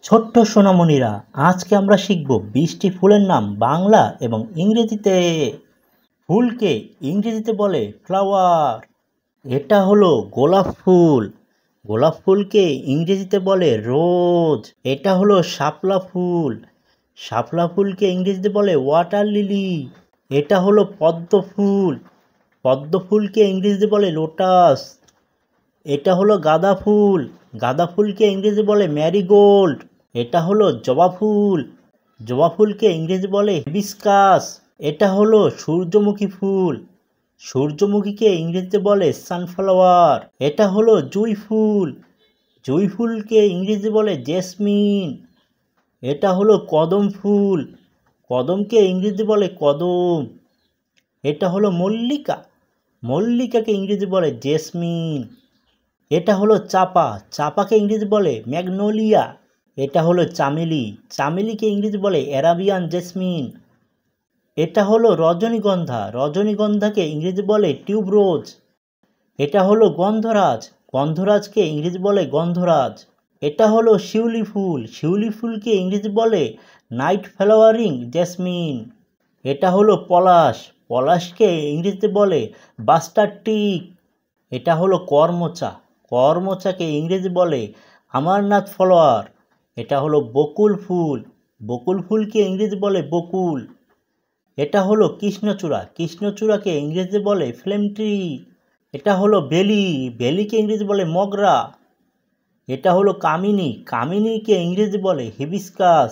ছোট্ট সোনামণিরা, আজকে আমরা শিখব 20টি ফুলের নাম বাংলা এবং ইংরেজিতে। ফুলকে ইংরেজিতে বলে ফ্লাওয়ার। এটা হলো গোলাপ ফুল। গোলাপ ফুলকে ইংরেজিতে বলে রোজ। এটা হলো শাপলা ফুল। শাপলা ফুলকে ইংরেজিতে বলে ওয়াটার লিলি। এটা হলো পদ্ম ফুল। পদ্ম ফুলকে ইংরেজিতে বলে লোটাস। এটা হলো গাঁদা ফুল। গাঁদা ফুলকে ইংরেজি বলে ম্যারিগোল্ড। এটা হলো জবা ফুল। জবা ফুলকে ইংরেজি বলে হিবিস্কাস। এটা হলো সূর্যমুখী ফুল। সূর্যমুখীকে ইংরেজিতে বলে সানফ্লাওয়ার। এটা হলো জুঁই ফুল। জুঁই ফুলকে ইংরেজি বলে জেসমিন। এটা হলো কদম ফুল। কদমকে ইংরেজি বলে কদম। এটা হলো মল্লিকা। মল্লিকাকে ইংরেজি বলে জেসমিন। এটা হলো চাপা। চাপাকে ইংরেজি বলে ম্যাগনোলিয়া। এটা হলো চামেলি। চামেলিকে ইংরেজি বলে অ্যারাবিয়ান জেসমিন। এটা হলো রজনীগন্ধা। রজনীগন্ধাকে ইংরেজি বলে টিউবরোজ। এটা হলো গন্ধরাজ। গন্ধরাজকে ইংরেজি বলে গন্ধরাজ। এটা হলো শিউলি ফুল। শিউলি ফুলকে ইংরেজি বলে নাইট ফ্লাওয়ারিং জেসমিন। এটা হলো পলাশ। পলাশকে ইংরেজিতে বলে বাস্টার টিক। এটা হলো করমচা। করমচাকে ইংরেজি বলে আমারনাথ ফ্লাওয়ার। এটা হলো বকুল ফুল। বকুল ফুলকে ইংরেজি বলে বকুল। এটা হলো কৃষ্ণচূড়া। কৃষ্ণচূড়াকে ইংরেজি বলে ফ্লেম ট্রি। এটা হলো বেলি। বেলিকে ইংরেজি বলে মগরা। এটা হলো কামিনী। কামিনীকে ইংরেজি বলে হিবিস্কাস।